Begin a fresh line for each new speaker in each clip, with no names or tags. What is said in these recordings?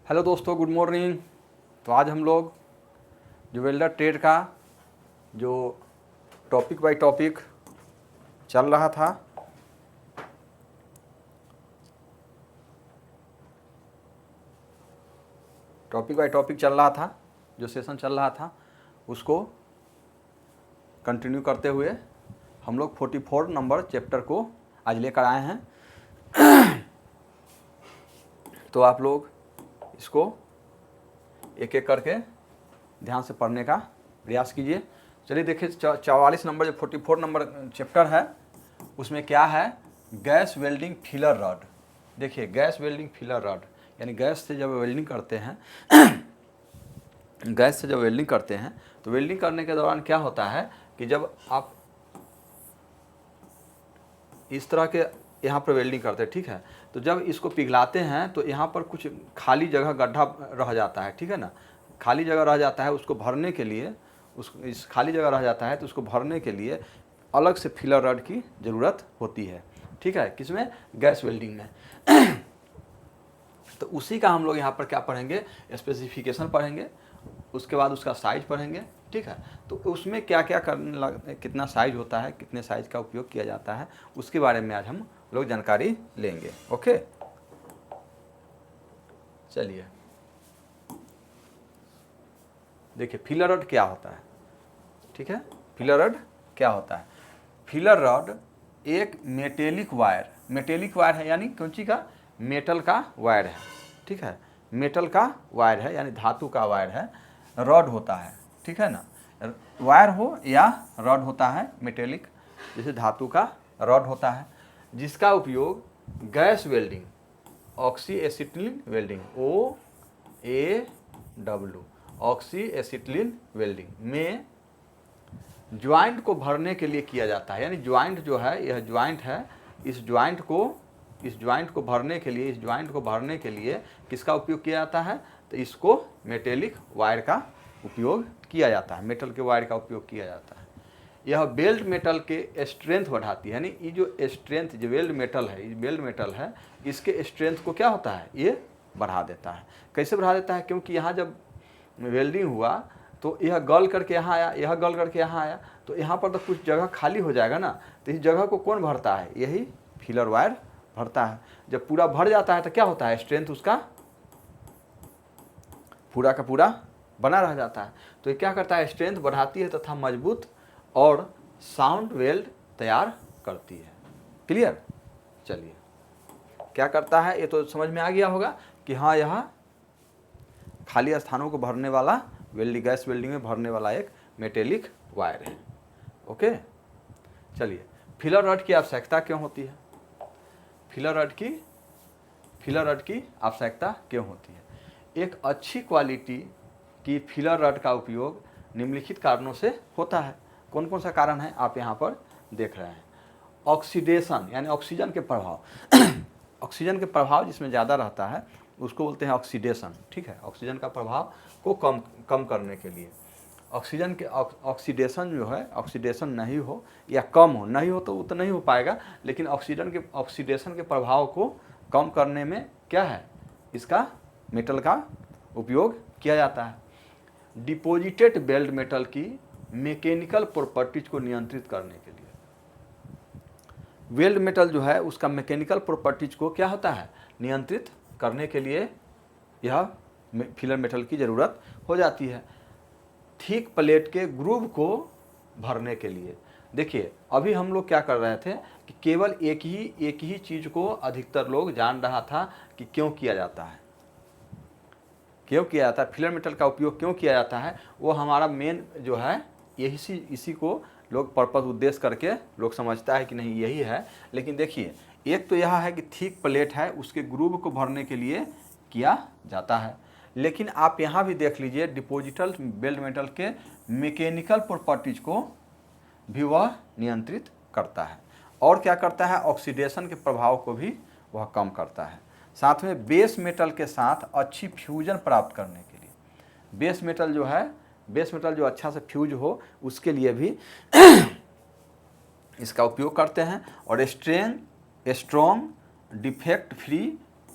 Hello दोस्तों, good morning. तो आज हम लोग जो वेल्डर ट्रेड का जो टॉपिक बाय टॉपिक चल रहा था, जो सेशन चल रहा था उसको कंटिन्यू करते हुए हम लोग 44 नंबर चैप्टर को आज लेकर आए हैं। तो आप लोग इसको एक एक करके ध्यान से पढ़ने का प्रयास कीजिए। चलिए देखिए, 44 नंबर जो 44 नंबर चैप्टर है उसमें क्या है, गैस वेल्डिंग फिलर रॉड। देखिए, गैस वेल्डिंग फिलर रॉड यानी गैस से जब वेल्डिंग करते हैं तो वेल्डिंग करने के दौरान क्या होता है कि जब आप इस तरह के यहाँ पर वेल्डिंग करते हैं, ठीक है, तो जब इसको पिघलाते हैं तो यहाँ पर कुछ खाली जगह गड्ढा रह जाता है, ठीक है ना। खाली जगह रह जाता है, उसको भरने के लिए इस खाली जगह रह जाता है तो उसको भरने के लिए अलग से फिलर रॉड की ज़रूरत होती है, ठीक है, किसमें, गैस वेल्डिंग में। तो उसी का हम लोग यहाँ पर क्या पढ़ेंगे, स्पेसिफिकेशन पढ़ेंगे, उसके बाद उसका साइज पढ़ेंगे, ठीक है। तो उसमें क्या क्या कितना साइज होता है, कितने साइज का उपयोग किया जाता है, उसके बारे में आज हम लोग जानकारी लेंगे। ओके, चलिए देखिए फिलर रॉड क्या होता है, ठीक है। फिलर रॉड क्या होता है? फिलर रॉड एक मेटेलिक वायर है, यानी कौन सी का, मेटल का वायर है, ठीक है, मेटल का वायर है यानी धातु का वायर है, रॉड होता है, ठीक है ना। वायर हो या रॉड होता है मेटेलिक, जैसे धातु का रॉड होता है, जिसका उपयोग gas welding, oxy acetylene welding, OAW, oxy acetylene welding में ज्वाइंट को भरने के लिए किया जाता है। यानी ज्वाइंट जो है, यह ज्वाइंट है, इस ज्वाइंट को भरने के लिए किसका उपयोग किया जाता है, तो इसको मेटेलिक वायर का उपयोग किया जाता है, मेटल के वायर का उपयोग किया जाता है। यह वेल्ड मेटल के स्ट्रेंथ बढ़ाती है, यानी ये जो स्ट्रेंथ, जो वेल्ड मेटल है, इसके स्ट्रेंथ को क्या होता है, ये बढ़ा देता है। कैसे बढ़ा देता है? क्योंकि यहाँ जब वेल्डिंग हुआ तो यह गल करके यहाँ आया, यह गल करके यहाँ आया, तो यहाँ पर तो कुछ जगह खाली हो जाएगा ना, तो इस जगह को कौन भरता है, यही फिलर वायर भरता है। जब पूरा भर जाता है तो क्या होता है, स्ट्रेंथ उसका पूरा का पूरा बना रह जाता है। तो ये क्या करता है, स्ट्रेंथ बढ़ाती है तथा मजबूत और साउंड वेल्ड तैयार करती है। क्लियर? चलिए, क्या करता है ये तो समझ में आ गया होगा कि हाँ, यह खाली स्थानों को भरने वाला गैस वेल्डिंग में भरने वाला एक मेटेलिक वायर है। ओके, चलिए, फिलर रॉड की आवश्यकता क्यों होती है? फिलर रॉड की आवश्यकता क्यों होती है? एक अच्छी क्वालिटी की फिलर रॉड का उपयोग निम्नलिखित कारणों से होता है। कौन कौन सा कारण है आप यहाँ पर देख रहे हैं? ऑक्सीडेशन यानी ऑक्सीजन के प्रभाव ऑक्सीजन के प्रभाव जिसमें ज़्यादा रहता है उसको बोलते हैं ऑक्सीडेशन, ठीक है। ऑक्सीजन का प्रभाव को कम करने के लिए ऑक्सीजन के ऑक्सीडेशन जो है, ऑक्सीडेशन नहीं हो या कम हो, नहीं हो तो वो तो नहीं हो पाएगा, लेकिन ऑक्सीडेशन के प्रभाव को कम करने में क्या है, इसका मेटल का उपयोग किया जाता है। डिपोजिटेड वेल्ड मेटल की मैकेनिकल प्रॉपर्टीज को नियंत्रित करने के लिए, वेल्ड मेटल जो है उसका मैकेनिकल प्रॉपर्टीज को क्या होता है, नियंत्रित करने के लिए यह फिलर मेटल की ज़रूरत हो जाती है। थिक प्लेट के ग्रूव को भरने के लिए, देखिए अभी हम लोग क्या कर रहे थे कि केवल एक ही चीज़ को अधिकतर लोग जान रहा था कि क्यों किया जाता है, फिलर मेटल का उपयोग क्यों किया जाता है। वो हमारा मेन जो है इसी को लोग पर्पस उद्देश्य करके लोग समझता है कि नहीं यही है। लेकिन देखिए, एक तो यह है कि थिक प्लेट है, उसके ग्रूव को भरने के लिए किया जाता है, लेकिन आप यहाँ भी देख लीजिए डिपोजिटल वेल्ड मेटल के मैकेनिकल प्रॉपर्टीज को भी वह नियंत्रित करता है। और क्या करता है, ऑक्सीडेशन के प्रभाव को भी वह कम करता है। साथ में बेस मेटल के साथ अच्छी फ्यूजन प्राप्त करने के लिए, बेस मेटल जो अच्छा से फ्यूज हो उसके लिए भी इसका उपयोग करते हैं। और strong defect free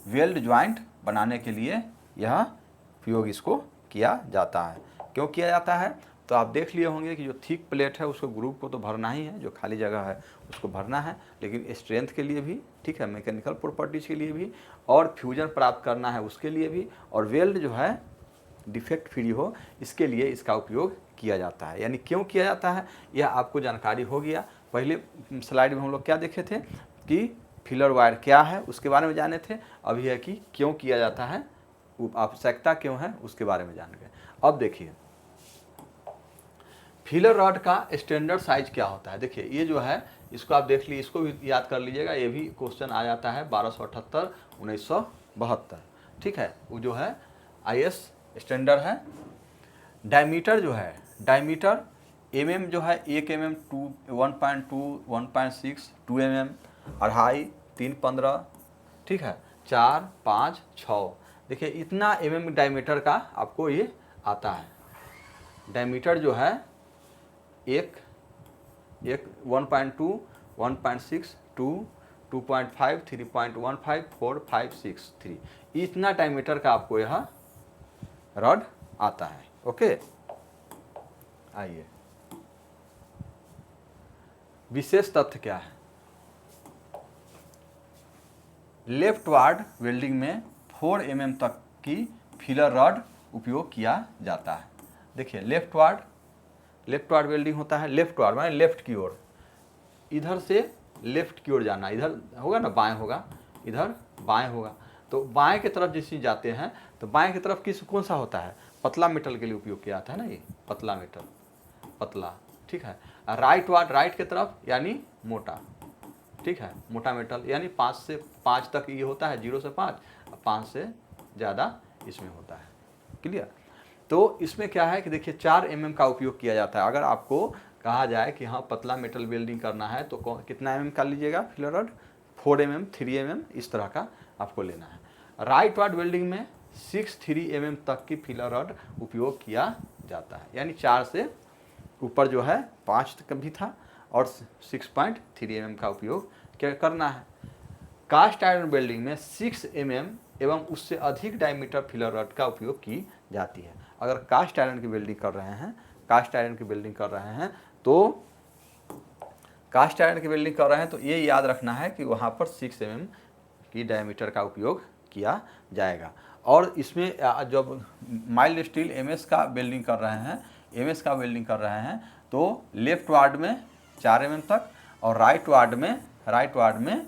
weld joint बनाने के लिए यह उपयोग इसको किया जाता है। क्यों किया जाता है? तो आप देख लिए होंगे कि जो थिक प्लेट है उसको ग्रुप को तो भरना ही है, जो खाली जगह है उसको भरना है, लेकिन स्ट्रेंथ के लिए भी, ठीक है, मैकेनिकल प्रॉपर्टीज़ के लिए भी, और फ्यूजन प्राप्त करना है उसके लिए भी, और वेल्ड जो है डिफेक्ट फ्री हो इसके लिए इसका उपयोग किया जाता है। यानी क्यों किया जाता है यह आपको जानकारी हो गया। पहले स्लाइड में हम लोग क्या देखे थे कि फिलर वायर क्या है उसके बारे में जाने थे, अभी है कि क्यों किया जाता है, आवश्यकता क्यों है उसके बारे में जान गए। अब देखिए फिलर रॉड का स्टैंडर्ड साइज क्या होता है। देखिए ये जो है इसको आप देख लीजिए, इसको भी याद कर लीजिएगा, ये भी क्वेश्चन आ जाता है 1278 1972, ठीक है। वो जो है IS स्टैंडर्ड है। डायमीटर जो है, डायमीटर mm जो है 1 mm 2 1.2 1.6 2 mm, 2.5 3 15, ठीक है, 4 5 6। देखिए इतना mm डायमीटर का आपको ये आता है। डायमीटर जो है एक 1.2 1.6 2 2.5 3.15 4 5 6 3, इतना डायमीटर का आपको यह रॉड आता है। ओके, आइए विशेष तथ्य क्या है। लेफ्ट वार्ड वेल्डिंग में 4 mm तक की फिलर रॉड उपयोग किया जाता है। देखिए लेफ्ट वार्ड वेल्डिंग होता है, लेफ्ट वार्ड माने लेफ्ट की ओर, इधर से लेफ्ट की ओर जाना, इधर होगा ना बाएं होगा, इधर बाएं होगा, तो बाएं की तरफ जिस जाते हैं तो बाएं की तरफ कौन सा होता है, पतला मेटल के लिए उपयोग किया जाता है ना, ये पतला मेटल, पतला, ठीक है। राइट वार्ड राइट की तरफ यानी मोटा, ठीक है, मोटा मेटल, यानी 5 से 5 तक ये होता है, 0 से 5, 5 से ज़्यादा इसमें होता है। क्लियर? तो इसमें क्या है कि देखिए 4 mm का उपयोग किया जाता है। अगर आपको कहा जाए कि हाँ पतला मेटल वेल्डिंग करना है तो कितना mm का लीजिएगा फिलर रॉड, 4 mm 3 mm इस तरह का आपको लेना है। राइट वार्ड वेल्डिंग में 6.3 mm तक की फिलर रॉड उपयोग किया जाता है, यानी 4 से ऊपर जो है 5 तक भी था और 6.3 mm का उपयोग क्या करना है। कास्ट आयरन वेल्डिंग में 6 mm एवं उससे अधिक डायमीटर फिलर रॉड का उपयोग की जाती है। अगर कास्ट आयरन की वेल्डिंग कर रहे हैं, कास्ट आयरन की वेल्डिंग कर रहे हैं तो कास्ट आयरन की वेल्डिंग कर रहे हैं तो ये याद रखना है कि वहाँ पर 6 mm की डायमीटर का उपयोग किया जाएगा। और इसमें जब माइल्ड स्टील MS का वेल्डिंग कर रहे हैं, MS का वेल्डिंग कर रहे हैं तो लेफ्ट वार्ड में 4 mm तक और राइट वार्ड में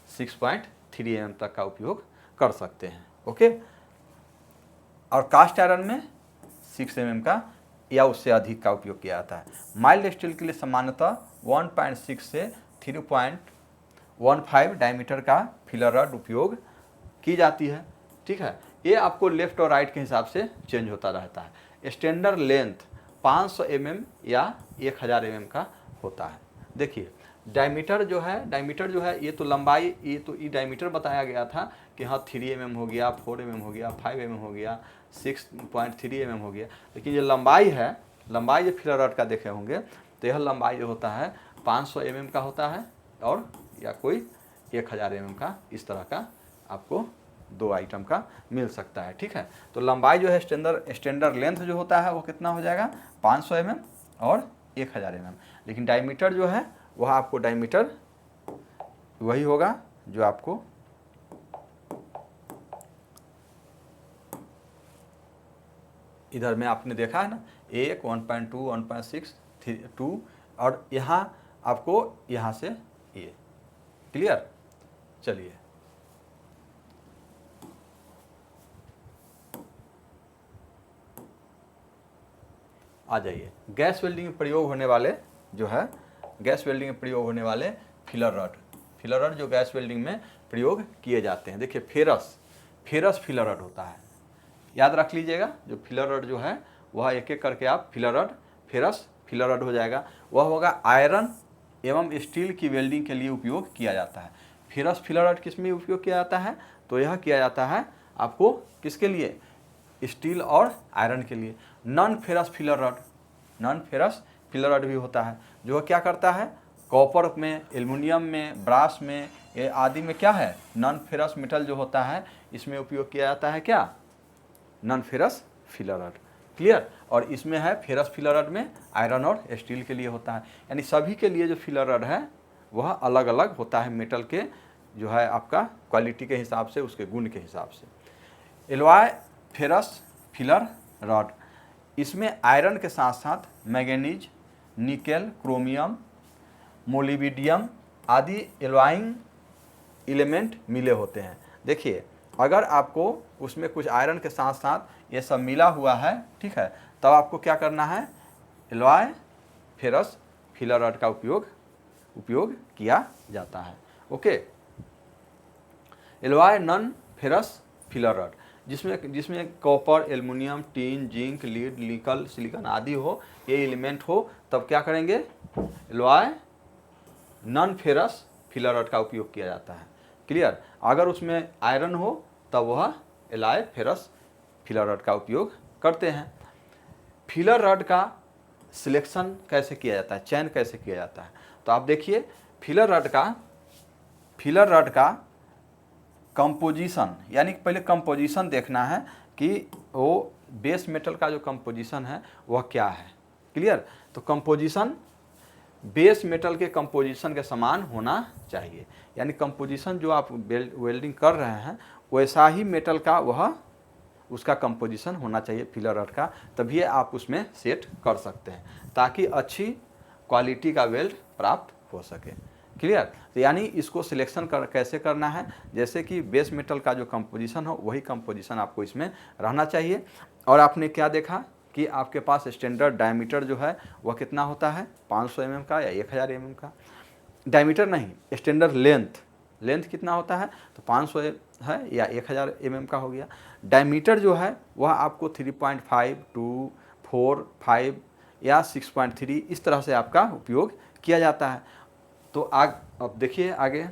6.3 mm तक का उपयोग कर सकते हैं। ओके, और कास्ट आयरन में 6 mm का या उससे अधिक का उपयोग किया जाता है। माइल्ड स्टील के लिए सामान्यतः 1.6 से 3.15 डायमीटर का फिलर रॉड उपयोग की जाती है, ठीक है। ये आपको लेफ्ट और राइट के हिसाब से चेंज होता रहता है। स्टैंडर्ड लेंथ 500 mm या 1000 mm का होता है। देखिए डायमीटर जो है ये तो लंबाई, ये तो ये डायमीटर बताया गया था कि हाँ 3 mm हो गया, 4 mm हो गया, 5 mm हो गया, 6.3 mm हो गया, लेकिन ये लंबाई है, लंबाई जो फिलर रॉड का देखे होंगे तो यह लंबाई जो होता है 500 mm का होता है और या कोई 1000 mm का, इस तरह का आपको 2 आइटम का मिल सकता है, ठीक है। तो लंबाई जो है स्टैंडर्ड लेंथ जो होता है वो कितना हो जाएगा 500 mm और 1000 mm, लेकिन डायमीटर जो है वह आपको डायमीटर वही होगा जो आपको इधर में आपने देखा है ना, 1 1.2 1.6 2 और यहाँ आपको यहाँ से ये। क्लियर? चलिए आ जाइए गैस वेल्डिंग में प्रयोग होने वाले जो है, गैस वेल्डिंग में प्रयोग होने वाले फिलर रॉड जो गैस वेल्डिंग में प्रयोग किए जाते हैं। देखिए फेरस फिलर रॉड होता है, याद रख लीजिएगा। जो फिलर रॉड जो है वह एक एक करके आप फेरस फिलर रॉड हो जाएगा। वह होगा आयरन एवं स्टील की वेल्डिंग के लिए उपयोग किया जाता है। फेरस फिलर रॉड किस में उपयोग किया जाता है, तो यह किया जाता है आपको किसके लिए, स्टील और आयरन के लिए। नॉन फेरस फिलर रॉड भी होता है जो क्या करता है, कॉपर में, एल्युमिनियम में, ब्रास में, ये आदि में क्या है, नॉन फेरस मेटल जो होता है इसमें उपयोग किया जाता है क्या, non ferrous filler rod. Clear. और इसमें है फेरस फिलर रड में आयरन और स्टील के लिए होता है, यानी सभी के लिए जो फिलर रड है वह अलग अलग होता है, मेटल के जो है आपका क्वालिटी के हिसाब से, उसके गुण के हिसाब से। एलॉय फेरस फिलर रड, इसमें आयरन के साथ साथ मैंगनीज, निकेल, क्रोमियम, मोलिब्डेनम आदि एलॉइंग एलिमेंट मिले होते हैं। देखिए अगर आपको उसमें कुछ आयरन के साथ साथ ये सब मिला हुआ है, ठीक है, तब आपको क्या करना है, एलॉय फेरस फिलर रड का उपयोग किया जाता है। Okay. Alloy non ferrous filler rod, जिसमें copper, aluminium, tin, zinc, lead, nickel, silicon आदि हो, ये एलिमेंट हो, तब क्या करेंगे, alloy non ferrous filler rod का उपयोग किया जाता है। क्लियर। अगर उसमें आयरन हो तब वह एलॉय फेरस फिलर रड का उपयोग करते हैं। फिलर रड का सिलेक्शन कैसे किया जाता है, चयन कैसे किया जाता है, तो आप देखिए फिलर रड का कंपोजिशन, यानी पहले कंपोजिशन देखना है कि वो बेस मेटल का जो कंपोजिशन है वह क्या है। क्लियर। तो कंपोजिशन बेस मेटल के कंपोजिशन के समान होना चाहिए, यानी कंपोजिशन जो आप वेल्डिंग कर रहे हैं वैसा ही मेटल का वह उसका कंपोजिशन होना चाहिए फिलर रड का, तभी आप उसमें सेट कर सकते हैं ताकि अच्छी क्वालिटी का वेल्ड प्राप्त हो सके। क्लियर। तो यानी इसको सिलेक्शन कैसे करना है, जैसे कि बेस मेटल का जो कंपोजिशन हो वही कंपोजिशन आपको इसमें रहना चाहिए। और आपने क्या देखा कि आपके पास स्टैंडर्ड डायमीटर जो है वह कितना होता है, 500 mm का या 1000 mm का। डायमीटर नहीं, स्टैंडर्ड लेंथ कितना होता है, तो 500 है या 1000 mm का हो गया। डायमीटर जो है वह आपको 3.5, 2, 4, 5 या 6.3 इस तरह से आपका उपयोग किया जाता है। तो अब देखिए आगे,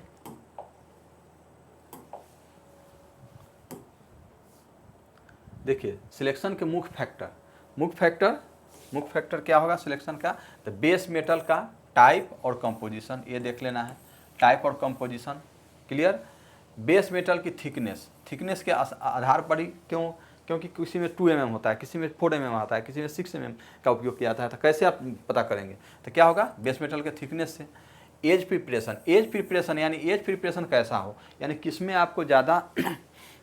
देखिए सिलेक्शन के मुख्य फैक्टर क्या होगा सिलेक्शन का, तो बेस मेटल का टाइप और कंपोजिशन, ये देख लेना है, टाइप और कंपोजिशन। क्लियर। बेस मेटल की थिकनेस के आधार पर ही, क्योंकि किसी में 2 mm होता है, किसी में 4 mm आता है, किसी में 6 mm का उपयोग किया जाता है, तो कैसे आप पता करेंगे, तो क्या होगा, बेस मेटल के थिकनेस से। एज प्रिपरेशन यानी एज प्रिपरेशन कैसा हो, यानी किस में आपको ज़्यादा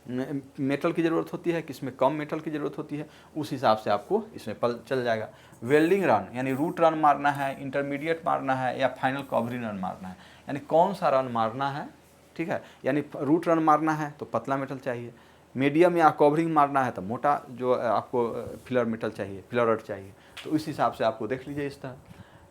मेटल की ज़रूरत होती है, किस में कम मेटल की ज़रूरत होती है, उस हिसाब से आपको इसमें पल चल जाएगा। वेल्डिंग रन यानी रूट रन मारना है, इंटरमीडिएट मारना है या फाइनल कवरिंग रन मारना है, यानी कौन सा रन मारना है। ठीक है, यानी रूट रन मारना है तो पतला मेटल चाहिए, मीडियम या कवरिंग मारना है तो मोटा जो आपको फिलर रड चाहिए। तो इस हिसाब से आपको देख लीजिए इस तरह।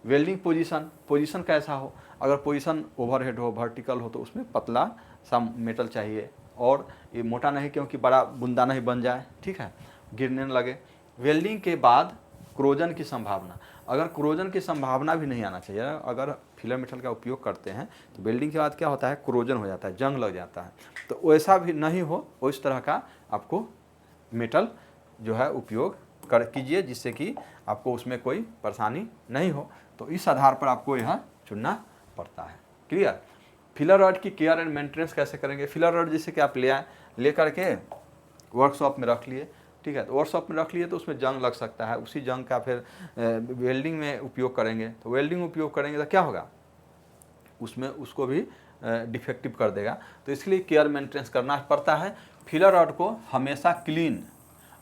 वेल्डिंग पोजीशन कैसा हो, अगर पोजीशन ओवरहेड हो, वर्टिकल हो, तो उसमें पतला सा मेटल चाहिए और ये मोटा नहीं, क्योंकि बड़ा बुंदा नहीं बन जाए, ठीक है, गिरने न लगे। वेल्डिंग के बाद क्रोजन की संभावना, अगर क्रोजन की संभावना भी नहीं आना चाहिए, अगर फिलर मेटल का उपयोग करते हैं तो वेल्डिंग के बाद क्या होता है, क्रोजन हो जाता है, जंग लग जाता है, तो वैसा भी नहीं हो, उस तरह का आपको मेटल जो है उपयोग कीजिए, जिससे कि आपको उसमें कोई परेशानी नहीं हो। तो इस आधार पर आपको यह चुनना पड़ता है। क्लियर। फिलर रड की केयर एंड मेंटेनेंस कैसे करेंगे, फिलर रड जैसे कि आप ले करके वर्कशॉप में रख लिए, ठीक है, तो वर्कशॉप में रख लिए तो उसमें जंग लग सकता है, उसी जंग का फिर वेल्डिंग में उपयोग करेंगे, तो वेल्डिंग में उपयोग करेंगे तो क्या होगा, उसमें उसको भी डिफेक्टिव कर देगा। तो इसलिए केयर मेंटेनेंस करना पड़ता है। फिलर रड को हमेशा क्लीन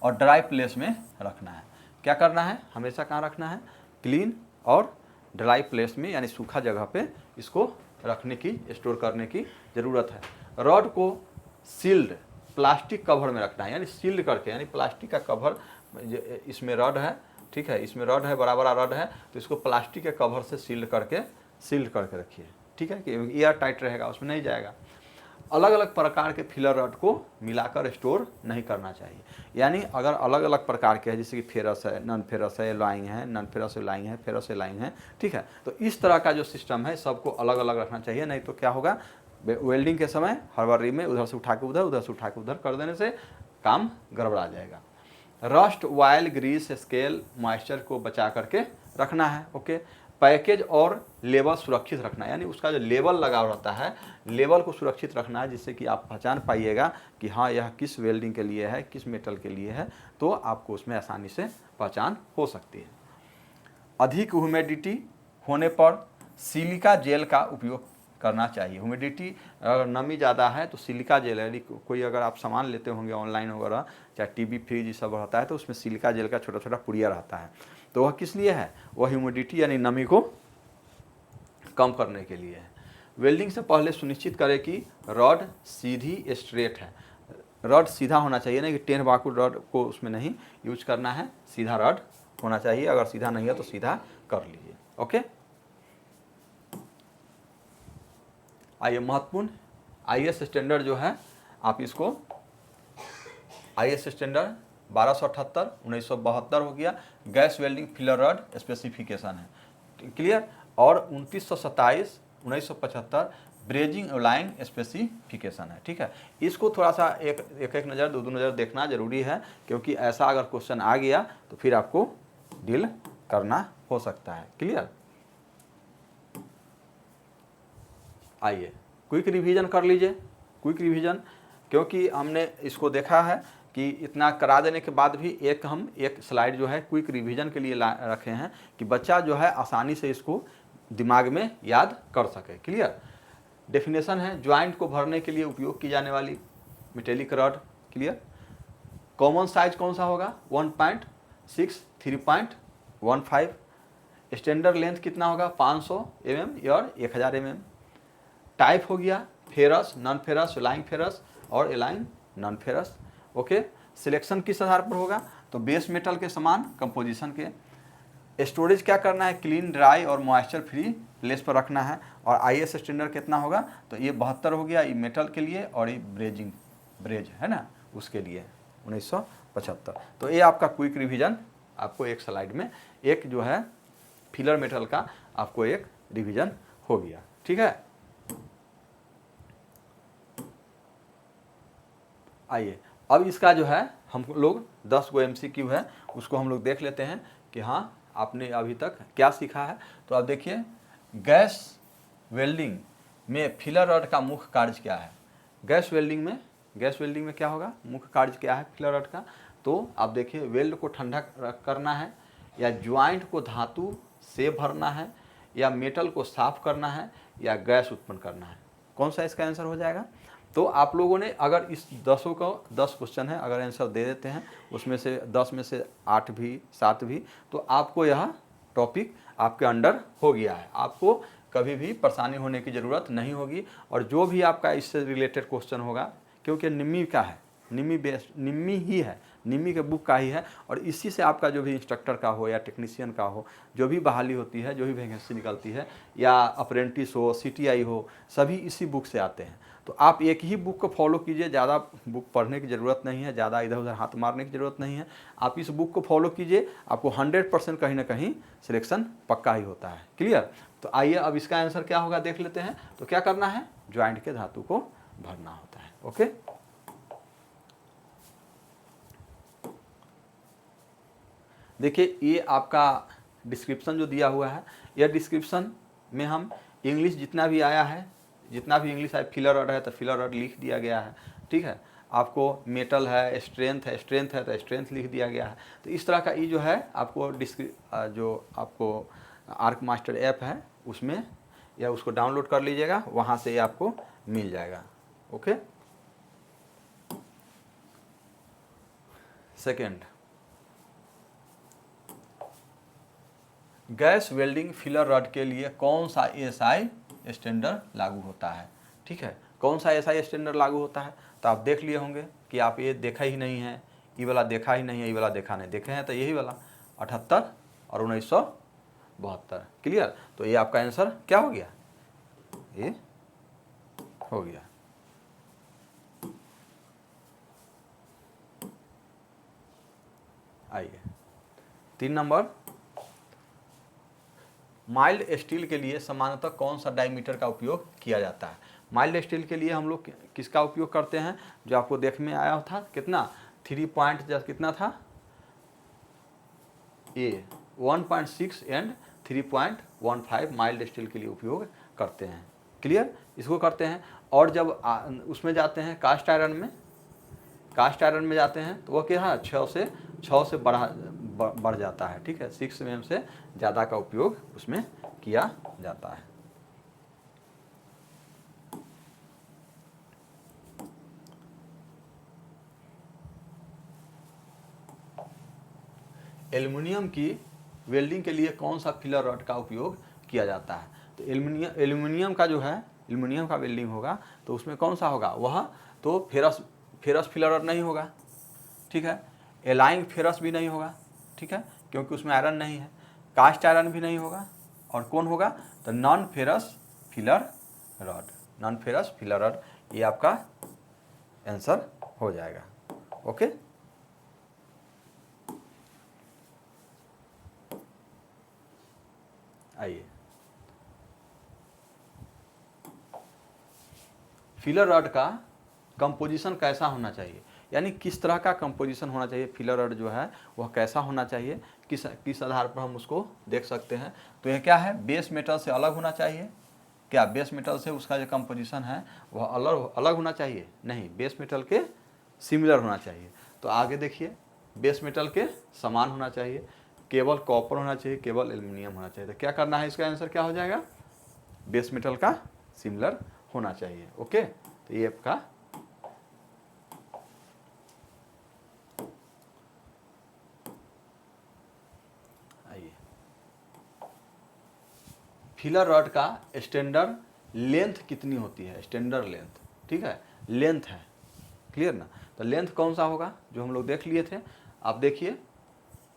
और ड्राई प्लेस में रखना है। क्या करना है, हमेशा कहाँ रखना है, क्लीन और ड्राई प्लेस में, यानी सूखा जगह पे इसको रखने की, स्टोर करने की ज़रूरत है। रड को सील्ड प्लास्टिक कवर में रखना है, यानी सील्ड करके, यानी प्लास्टिक का कवर, इसमें रड है, ठीक है, इसमें रड है, बड़ा बड़ा रड है, तो इसको प्लास्टिक के कवर से सील्ड करके रखिए, ठीक है, कि एयर टाइट रहेगा, उसमें नहीं जाएगा। अलग अलग प्रकार के फिलर रड को मिलाकर स्टोर नहीं करना चाहिए, यानी अगर अलग अलग प्रकार के हैं, जैसे कि फेरस है, नॉन फेरस है, एलॉइंग है, नॉन फेरस एलॉइंग है, फेरस एलॉइंग है, ठीक है, तो इस तरह का जो सिस्टम है सबको अलग अलग रखना चाहिए, नहीं तो क्या होगा, वेल्डिंग के समय हड़बड़ी में उधर से उठा के उधर से उठा के उधर कर देने से काम गड़बड़ा जाएगा। Rust, oil, grease, scale, moisture को बचा करके रखना है। ओके, पैकेज और लेबल सुरक्षित रखना, यानी उसका जो लेबल लगा रहता है, लेबल को सुरक्षित रखना है, जिससे कि आप पहचान पाइएगा कि हाँ यह किस वेल्डिंग के लिए है, किस मेटल के लिए है, तो आपको उसमें आसानी से पहचान हो सकती है। अधिक ह्यूमिडिटी होने पर सिलिका जेल का उपयोग करना चाहिए। ह्यूमिडिटी अगर नमी ज़्यादा है तो सिलिका जेल, यदि कोई अगर आप सामान लेते होंगे ऑनलाइन वगैरह, चाहे टीवी फ्रिज ये सब रहता है, तो उसमें सिलिका जेल का छोटा छोटा पुड़िया रहता है। तो वह किस लिए है? वह ह्यूमिडिटी यानी नमी को कम करने के लिए है। वेल्डिंग से पहले सुनिश्चित करें कि रॉड सीधी स्ट्रेट है। रॉड सीधा होना चाहिए, नहीं कि टेढ़ बाकू रॉड को उसमें नहीं यूज करना है, सीधा रॉड होना चाहिए। अगर सीधा नहीं है तो सीधा कर लीजिए। ओके, आइए महत्वपूर्ण आईएस स्टैंडर्ड जो है, आप इसको आईएस स्टैंडर्ड 1278 1972 हो गया, gas welding filler rod specification है, क्लियर। और 2927 1975 ब्रेजिंग लाइन स्पेसिफिकेशन है, ठीक है। इसको थोड़ा सा एक नज़र दो नज़र देखना जरूरी है, क्योंकि ऐसा अगर क्वेश्चन आ गया तो फिर आपको डील करना हो सकता है, क्लियर। आइए क्विक रिवीजन कर लीजिए, क्विक रिवीजन, क्योंकि हमने इसको देखा है कि इतना करा देने के बाद भी हम एक स्लाइड जो है क्विक रिवीजन के लिए रखे हैं कि बच्चा जो है आसानी से इसको दिमाग में याद कर सके, क्लियर। डेफिनेशन है ज्वाइंट को भरने के लिए उपयोग की जाने वाली metallic rod, clear. Common size कौन सा होगा? 1.6 3.15। स्टैंडर्ड लेंथ कितना होगा? 500 mm और 1000 mm। टाइप हो गया ferrous, non ferrous, alloy ferrous और alloy non ferrous. Okay, selection किस आधार पर होगा? तो बेस मेटल के समान कंपोजिशन के। स्टोरेज क्या करना है? क्लीन, ड्राई और मॉइस्चर फ्री प्लेस पर रखना है। और आईएस स्टैंडर्ड कितना होगा? तो ये 72 हो गया, ये मेटल के लिए, और ये ब्रेज है ना उसके लिए 1975। तो ये आपका क्विक रिवीजन, आपको एक स्लाइड में एक जो है फिलर मेटल का आपको एक रिवीजन हो गया, ठीक है। आइए अब इसका जो है हम लोग 10 गो MCQ है, उसको हम लोग देख लेते हैं कि हाँ आपने अभी तक क्या सीखा है। तो आप देखिए, गैस वेल्डिंग में फिलर रॉड का मुख्य कार्य क्या है? गैस वेल्डिंग में क्या होगा? मुख्य कार्य क्या है फिलर रॉड का? तो आप देखिए, वेल्ड को ठंडा करना है, या ज्वाइंट को धातु से भरना है, या मेटल को साफ करना है, या गैस उत्पन्न करना है। कौन सा इसका आंसर हो जाएगा? तो आप लोगों ने अगर इस 10 को 10 क्वेश्चन है, अगर आंसर दे देते हैं, उसमें से 10 में से 8 भी 7 भी, तो आपको यह टॉपिक आपके अंडर हो गया है। आपको कभी भी परेशानी होने की ज़रूरत नहीं होगी। और जो भी आपका इससे रिलेटेड क्वेश्चन होगा, क्योंकि निम्मी का है, निम्मी ही है, निम्मी के बुक का ही है, और इसी से आपका जो भी इंस्ट्रक्टर का हो या टेक्नीशियन का हो, जो भी बहाली होती है, जो भी वैकेंसी निकलती है, या अप्रेंटिस हो, CTI हो, सभी इसी बुक से आते हैं। तो आप एक ही बुक को फॉलो कीजिए, ज़्यादा बुक पढ़ने की ज़रूरत नहीं है, ज़्यादा इधर उधर हाथ मारने की ज़रूरत नहीं है। आप इस बुक को फॉलो कीजिए, आपको 100% कहीं ना कहीं सिलेक्शन पक्का ही होता है, क्लियर। तो आइए अब इसका आंसर क्या होगा देख लेते हैं। तो क्या करना है? ज्वाइंट के धातु को भरना होता है। ओके, देखिए ये आपका डिस्क्रिप्शन जो दिया हुआ है, यह डिस्क्रिप्शन में हम इंग्लिश जितना भी आया है, जितना भी इंग्लिश आया, फिलर रॉड है तो फिलर रॉड लिख दिया गया है, ठीक है। आपको मेटल है, स्ट्रेंथ है तो स्ट्रेंथ लिख दिया गया है। तो इस तरह का ये जो है आपको जो आपको आर्क मास्टर ऐप है उसमें, या उसको डाउनलोड कर लीजिएगा, वहाँ से ये आपको मिल जाएगा। Okay, second, gas welding filler rod के लिए कौन सा SI स्टैंडर्ड लागू होता है? ठीक है, कौन सा SI स्टैंडर्ड लागू होता है? तो आप देख लिए होंगे कि आप ये देखा ही नहीं है, ये वाला देखा ही नहीं है, ये वाला देखा नहीं, देखे हैं तो यही वाला 78 और 1972, क्लियर। तो ये आपका आंसर क्या हो गया? ये हो गया। आइए 3 नंबर, माइल्ड स्टील के लिए सामान्यतः कौन सा डायमीटर का उपयोग किया जाता है? माइल्ड स्टील के लिए हम लोग किसका उपयोग करते हैं? जो आपको देखने में आया था, कितना 3 पॉइंट कितना था? ये 1.6 एंड 3.15 माइल्ड स्टील के लिए उपयोग करते हैं। क्लियर, इसको करते हैं। और जब उसमें जाते हैं कास्ट आयरन में जाते हैं तो वो क्या है 6 से बढ़ जाता है। ठीक है, 6 mm से ज़्यादा का उपयोग उसमें किया जाता है। एल्युमिनियम की वेल्डिंग के लिए कौन सा फिलर रॉड का उपयोग किया जाता है? तो एल्युमिनियम का जो है, एल्युमिनियम का वेल्डिंग होगा तो उसमें कौन सा होगा? वह तो फेरस फिलर रॉड नहीं होगा। ठीक है, एलाइंग फेरस भी नहीं होगा। ठीक है, क्योंकि उसमें आयरन नहीं है। कास्ट आयरन भी नहीं होगा। और कौन होगा? तो नॉन फेरस फिलर रॉड। ये आपका आंसर हो जाएगा। ओके, आइए, फिलर रॉड का कंपोजिशन कैसा होना चाहिए, यानी किस तरह का कंपोजिशन होना चाहिए, फिलर रॉड जो है वह कैसा होना चाहिए, किस आधार पर हम उसको देख सकते हैं? तो यह क्या है? बेस मेटल से अलग होना चाहिए। क्या बेस मेटल से उसका जो कंपोजिशन है वह अलग होना चाहिए? नहीं, बेस मेटल के सिमिलर होना चाहिए। तो आगे देखिए, बेस मेटल के समान होना चाहिए, केवल कॉपर होना चाहिए, केवल एल्युमिनियम होना चाहिए। तो क्या करना है? इसका आंसर क्या हो जाएगा? बेस मेटल का सिमिलर होना चाहिए। ओके, तो ये आपका आइए, फिलर रॉड का स्टैंडर्ड लेंथ कितनी होती है? स्टैंडर्ड लेंथ, ठीक है, लेंथ है, क्लियर ना? तो लेंथ कौन सा होगा जो हम लोग देख लिए थे? आप देखिए,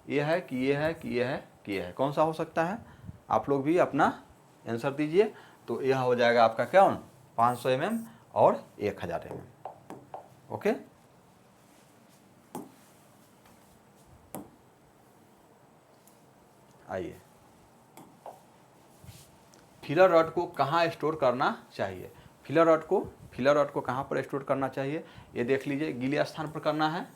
ये है कि ये है कि ये है कि ये है, कौन सा हो सकता है? आप लोग भी अपना आंसर दीजिए। तो यह हो जाएगा आपका कौन? 500 mm और 1000 mm। ओके, आइए, फिलर रॉड को कहाँ स्टोर करना चाहिए? फिलर रॉड को कहाँ पर स्टोर करना चाहिए? ये देख लीजिए, गीले स्थान पर करना है,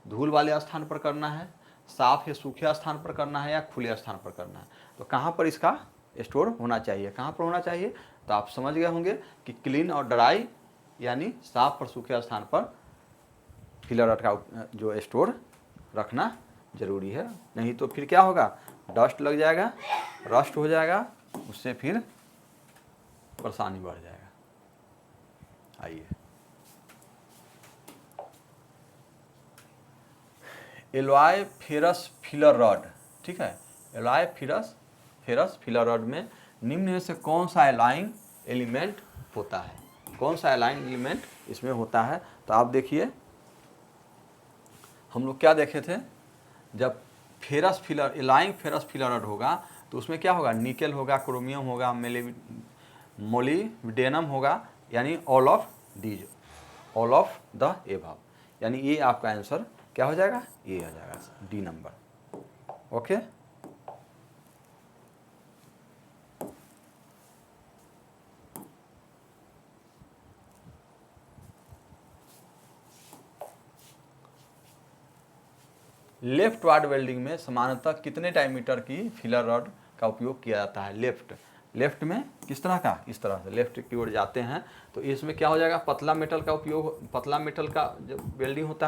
धूल वाले स्थान पर करना है, साफ या सूखे स्थान पर करना है, या खुले स्थान पर करना है? तो कहाँ पर इसका स्टोर होना चाहिए? कहाँ पर होना चाहिए? तो आप समझ गए होंगे कि क्लीन और ड्राई, यानी साफ और सूखे स्थान पर फिलर रॉड का जो स्टोर रखना जरूरी है। नहीं तो फिर क्या होगा? डस्ट लग जाएगा, रस्ट हो जाएगा, उससे फिर परेशानी बढ़ जाएगा। आइए, एलॉय फेरस फिलर रॉड, ठीक है, एलॉय फेरस फिलर रॉड में निम्न में से कौन सा एलाइंग एलिमेंट होता है? कौन सा एलाइंग एलिमेंट इसमें होता है? तो आप देखिए, हम लोग क्या देखे थे? जब एलाइंग फेरस फिलर रॉड होगा तो उसमें क्या होगा? निकेल होगा, क्रोमियम होगा, मोलिब्डेनम होगा, यानी ऑल ऑफ द एबव। यानी ये आपका आंसर क्या हो जाएगा? ये हो जाएगा D number. Okay, left ward welding में सामान्यतः कितने डायमीटर की फिलर रॉड का उपयोग किया जाता है? लेफ्ट में किस तरह का? इस तरह से लेफ्ट की ओर जाते हैं तो इसमें क्या हो जाएगा? पतला मेटल का उपयोग, पतला मेटल का जो वेल्डिंग होता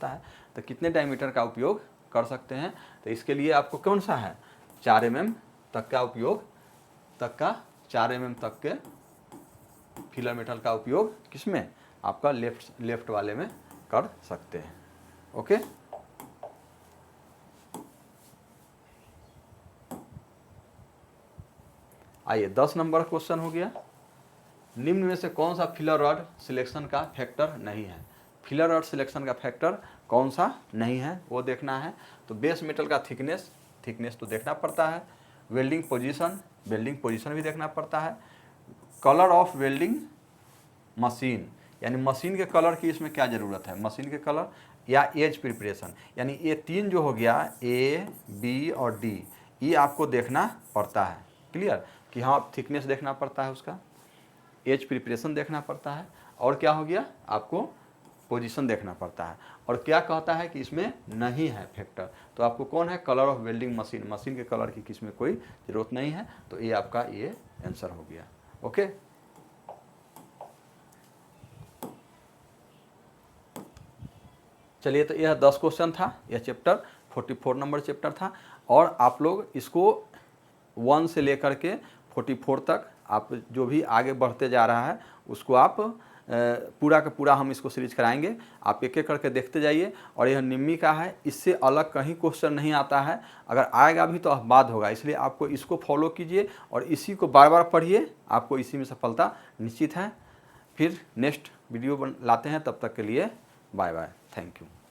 है तो कितने डायमीटर का उपयोग कर सकते हैं? तो इसके लिए आपको कौन सा है? 4 mm तक का उपयोग, 4 mm तक के फिलर मेटल का उपयोग किसमें? आपका लेफ्ट वाले में कर सकते हैं। ओके, आइए, 10 नंबर क्वेश्चन हो गया। निम्न में से कौन सा फिलर रॉड सिलेक्शन का फैक्टर नहीं है? फिलर रॉड सिलेक्शन का फैक्टर कौन सा नहीं है वो देखना है। तो बेस मेटल का थिकनेस तो देखना पड़ता है, वेल्डिंग पोजीशन भी देखना पड़ता है, कलर ऑफ वेल्डिंग मशीन, यानी मशीन के कलर की इसमें क्या ज़रूरत है, मशीन के कलर, या एज प्रिपरेशन, यानी ये 3 जो हो गया ए, बी और डी, ये आपको देखना पड़ता है। क्लियर, कि हाँ थिकनेस देखना पड़ता है उसका, एज प्रिपरेशन देखना पड़ता है, और क्या हो गया? आपको पोजीशन देखना पड़ता है। और क्या कहता है कि इसमें नहीं है फैक्टर, तो आपको कौन है, colour of welding machine, machine के कलर की किसमें कोई ज़रूरत नहीं है। तो ये आपका ये आंसर हो गया। ओके, चलिए, तो यह 10 क्वेश्चन था, यह चैप्टर 44 नंबर चैप्टर था। और आप लोग इसको 1 से लेकर के 44 तक आप जो भी आगे बढ़ते जा रहा है उसको आप पूरा का पूरा हम इसको सीरीज कराएंगे। आप एक एक करके देखते जाइए। और यह निम्मी का है, इससे अलग कहीं क्वेश्चन नहीं आता है, अगर आएगा भी तो बाद होगा, इसलिए आपको इसको फॉलो कीजिए और इसी को बार बार पढ़िए, आपको इसी में सफलता निश्चित है। फिर नेक्स्ट वीडियो लाते हैं, तब तक के लिए बाय बाय, थैंक यू।